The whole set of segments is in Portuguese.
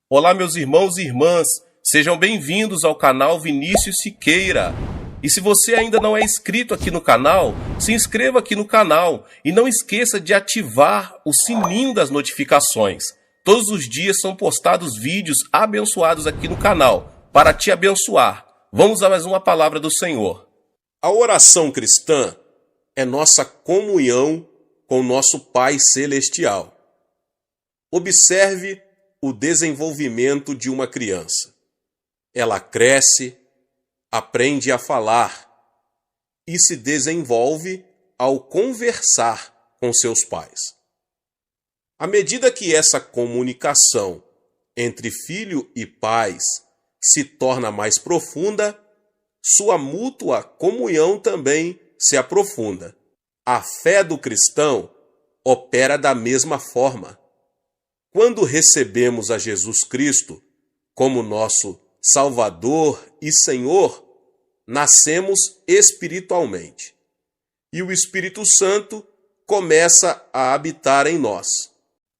Olá, meus irmãos e irmãs, sejam bem-vindos ao canal Vinícius Siqueira. E se você ainda não é inscrito aqui no canal, se inscreva aqui no canal e não esqueça de ativar o sininho das notificações. Todos os dias são postados vídeos abençoados aqui no canal para te abençoar. Vamos a mais uma palavra do Senhor. A oração cristã é nossa comunhão com nosso Pai Celestial. Observe o desenvolvimento de uma criança. Ela cresce, aprende a falar e se desenvolve ao conversar com seus pais. À medida que essa comunicação entre filho e pais se torna mais profunda, sua mútua comunhão também se aprofunda. A fé do cristão opera da mesma forma. Quando recebemos a Jesus Cristo como nosso Salvador e Senhor, nascemos espiritualmente. E o Espírito Santo começa a habitar em nós.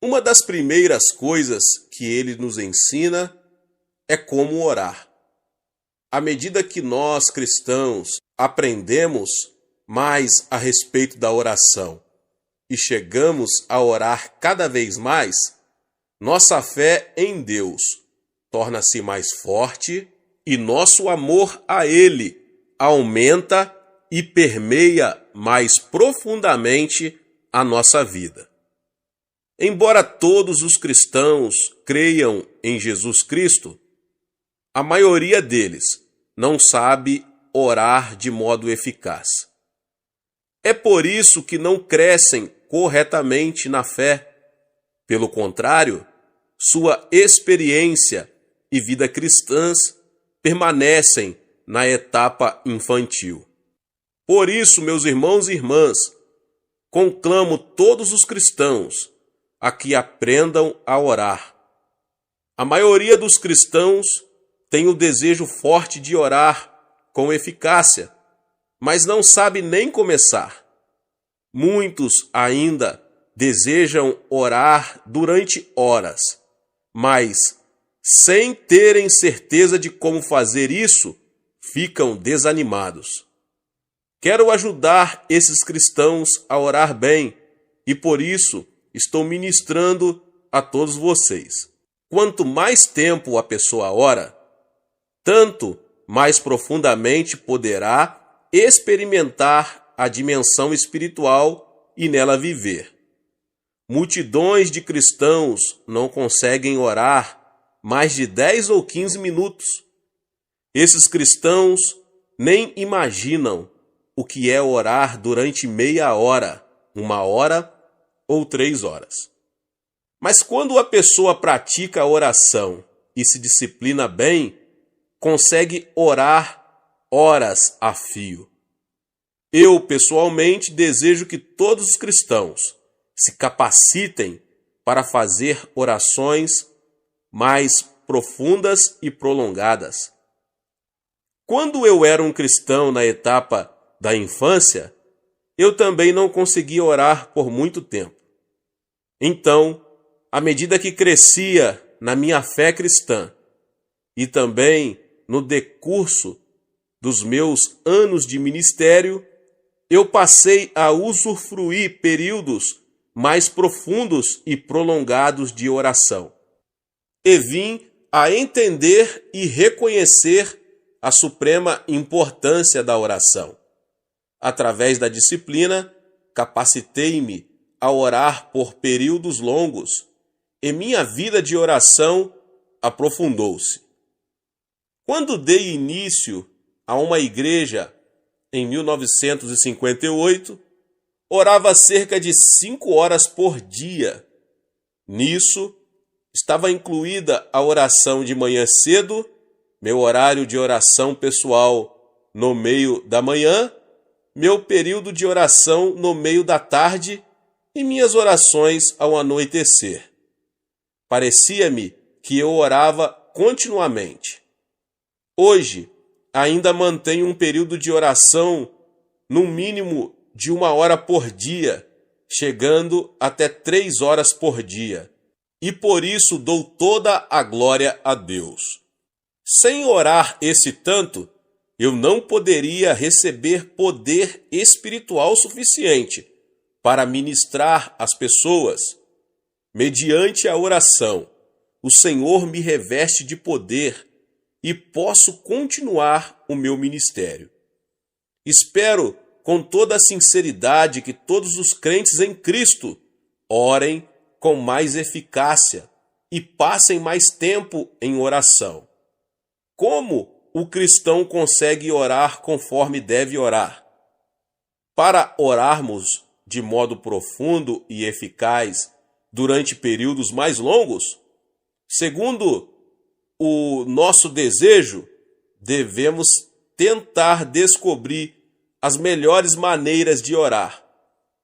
Uma das primeiras coisas que ele nos ensina é como orar. À medida que nós, cristãos, aprendemos mais a respeito da oração e chegamos a orar cada vez mais, nossa fé em Deus torna-se mais forte e nosso amor a Ele aumenta e permeia mais profundamente a nossa vida. Embora todos os cristãos creiam em Jesus Cristo, a maioria deles não sabe orar de modo eficaz. É por isso que não crescem corretamente na fé. Pelo contrário, sua experiência e vida cristãs permanecem na etapa infantil. Por isso, meus irmãos e irmãs, conclamo todos os cristãos a que aprendam a orar. A maioria dos cristãos tem o desejo forte de orar com eficácia, mas não sabe nem começar. Muitos ainda desejam orar durante horas, mas, sem terem certeza de como fazer isso, ficam desanimados. Quero ajudar esses cristãos a orar bem e, por isso, estou ministrando a todos vocês. Quanto mais tempo a pessoa ora, tanto mais profundamente poderá experimentar a dimensão espiritual e nela viver. Multidões de cristãos não conseguem orar mais de 10 ou 15 minutos. Esses cristãos nem imaginam o que é orar durante meia hora, 1 hora ou 3 horas. Mas quando a pessoa pratica a oração e se disciplina bem, consegue orar horas a fio. Eu, pessoalmente, desejo que todos os cristãos se capacitem para fazer orações mais profundas e prolongadas. Quando eu era um cristão na etapa da infância, eu também não conseguia orar por muito tempo. Então, à medida que crescia na minha fé cristã e também no decurso dos meus anos de ministério, eu passei a usufruir períodos mais profundos e prolongados de oração. E vim a entender e reconhecer a suprema importância da oração. Através da disciplina, capacitei-me a orar por períodos longos e minha vida de oração aprofundou-se. Quando dei início a uma igreja em 1958, orava cerca de 5 horas por dia. Nisso, estava incluída a oração de manhã cedo, meu horário de oração pessoal no meio da manhã, meu período de oração no meio da tarde e minhas orações ao anoitecer. Parecia-me que eu orava continuamente. Hoje, ainda mantenho um período de oração no mínimo de 1 hora por dia, chegando até 3 horas por dia. e por isso dou toda a glória a Deus. Sem orar esse tanto, eu não poderia receber poder espiritual suficiente para ministrar às pessoas. Mediante a oração, o Senhor me reveste de poder e posso continuar o meu ministério. Espero com toda a sinceridade que todos os crentes em Cristo orem com mais eficácia e passem mais tempo em oração. Como o cristão consegue orar conforme deve orar? Para orarmos de modo profundo e eficaz durante períodos mais longos, segundo o nosso desejo, devemos tentar descobrir as melhores maneiras de orar.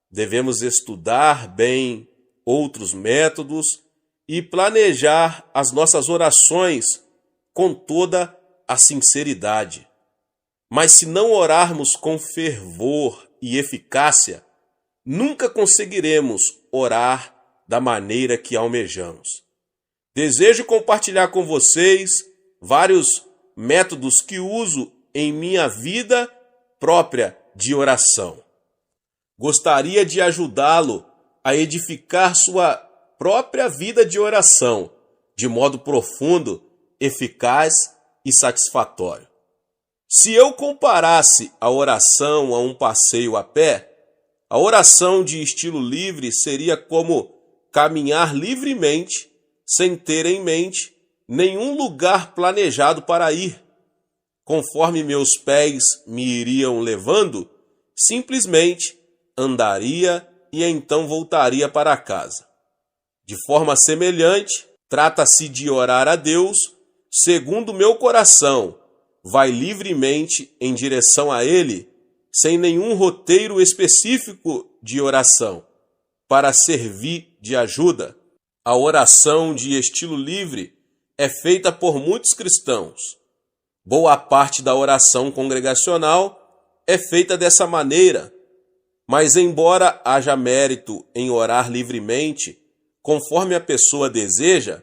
Devemos estudar bem outros métodos e planejar as nossas orações com toda a sinceridade. Mas se não orarmos com fervor e eficácia, nunca conseguiremos orar da maneira que almejamos. Desejo compartilhar com vocês vários métodos que uso em minha vida própria de oração. Gostaria de ajudá-lo a edificar sua própria vida de oração de modo profundo, eficaz e satisfatório. Se eu comparasse a oração a um passeio a pé, a oração de estilo livre seria como caminhar livremente, sem ter em mente nenhum lugar planejado para ir. Conforme meus pés me iriam levando, simplesmente andaria e então voltaria para casa. De forma semelhante, trata-se de orar a Deus segundo meu coração, vai livremente em direção a Ele, sem nenhum roteiro específico de oração, para servir de ajuda. A oração de estilo livre é feita por muitos cristãos. Boa parte da oração congregacional é feita dessa maneira, mas embora haja mérito em orar livremente, conforme a pessoa deseja,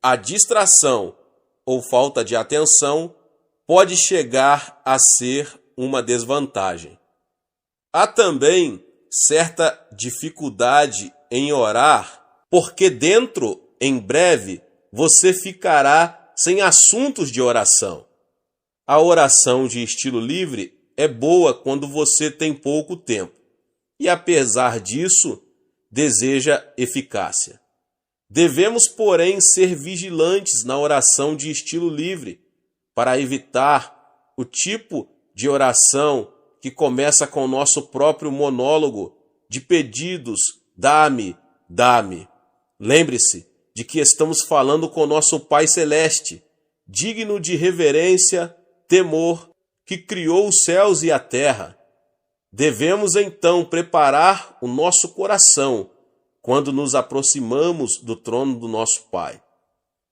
a distração ou falta de atenção pode chegar a ser uma desvantagem. Há também certa dificuldade em orar, porque em breve, você ficará sem assuntos de oração. A oração de estilo livre é boa quando você tem pouco tempo e, apesar disso, deseja eficácia. Devemos, porém, ser vigilantes na oração de estilo livre para evitar o tipo de oração que começa com o nosso próprio monólogo de pedidos: dá-me, dá-me. Lembre-se de que estamos falando com nosso Pai Celeste, digno de reverência, temor, que criou os céus e a terra. Devemos então preparar o nosso coração quando nos aproximamos do trono do nosso Pai.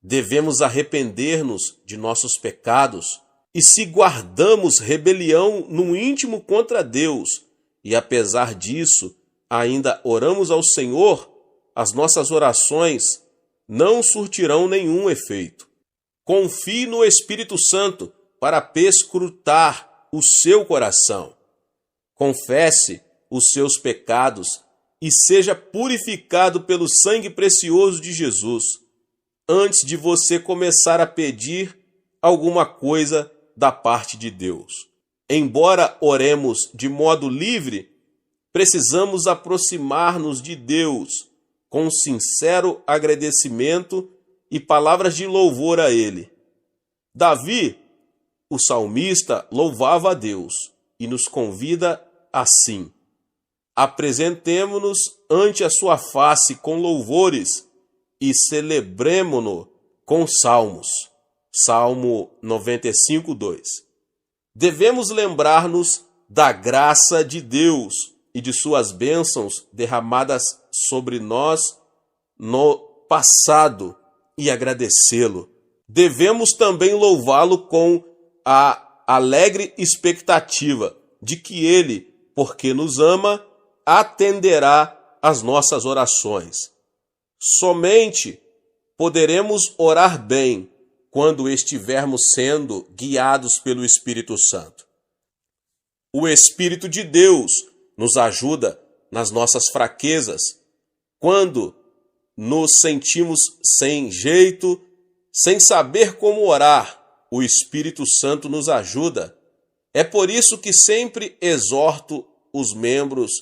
Devemos arrepender-nos de nossos pecados e, se guardamos rebelião no íntimo contra Deus e, apesar disso, ainda oramos ao Senhor, as nossas orações não surtirão nenhum efeito. Confie no Espírito Santo para perscrutar o seu coração. Confesse os seus pecados e seja purificado pelo sangue precioso de Jesus, antes de você começar a pedir alguma coisa da parte de Deus. Embora oremos de modo livre, precisamos aproximar-nos de Deus com sincero agradecimento e palavras de louvor a Ele. Davi, o salmista, louvava a Deus e nos convida assim: apresentemo-nos ante a sua face com louvores e celebremo-no com salmos. Salmo 95, 2. Devemos lembrar-nos da graça de Deus e de suas bênçãos derramadas sobre nós no passado e agradecê-lo. Devemos também louvá-lo com a alegre expectativa de que Ele, porque nos ama, atenderá às nossas orações. Somente poderemos orar bem quando estivermos sendo guiados pelo Espírito Santo. O Espírito de Deus nos ajuda nas nossas fraquezas, quando nos sentimos sem jeito, sem saber como orar. O Espírito Santo nos ajuda. É por isso que sempre exorto os membros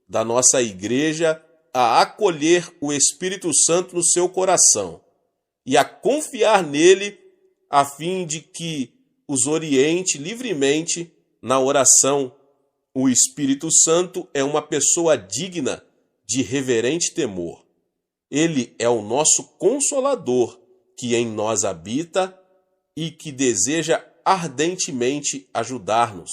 da nossa igreja a acolher o Espírito Santo no seu coração e a confiar nele a fim de que os oriente livremente na oração. O Espírito Santo é uma pessoa digna de reverente temor. Ele é o nosso Consolador, que em nós habita e que deseja ardentemente ajudar-nos.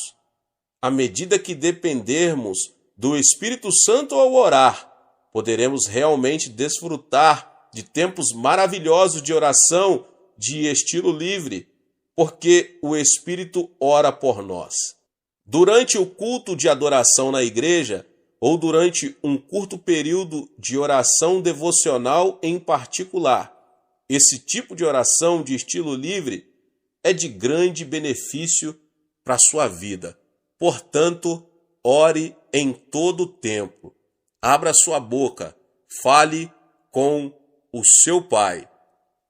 À medida que dependermos do Espírito Santo ao orar, poderemos realmente desfrutar de tempos maravilhosos de oração de estilo livre, porque o Espírito ora por nós. Durante o culto de adoração na igreja, ou durante um curto período de oração devocional em particular, esse tipo de oração de estilo livre é de grande benefício para a sua vida. Portanto, ore em todo o tempo. Abra sua boca, fale com o seu Pai,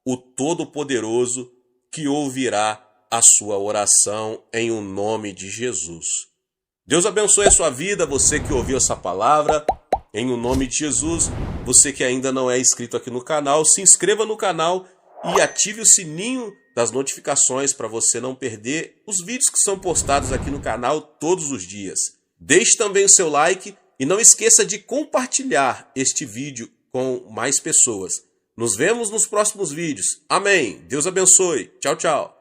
o Todo-Poderoso, que ouvirá a sua oração em o nome de Jesus. Deus abençoe a sua vida, você que ouviu essa palavra, em o nome de Jesus. Você que ainda não é inscrito aqui no canal, se inscreva no canal e ative o sininho das notificações para você não perder os vídeos que são postados aqui no canal todos os dias. Deixe também o seu like e não esqueça de compartilhar este vídeo com mais pessoas. Nos vemos nos próximos vídeos. Amém. Deus abençoe. Tchau, tchau.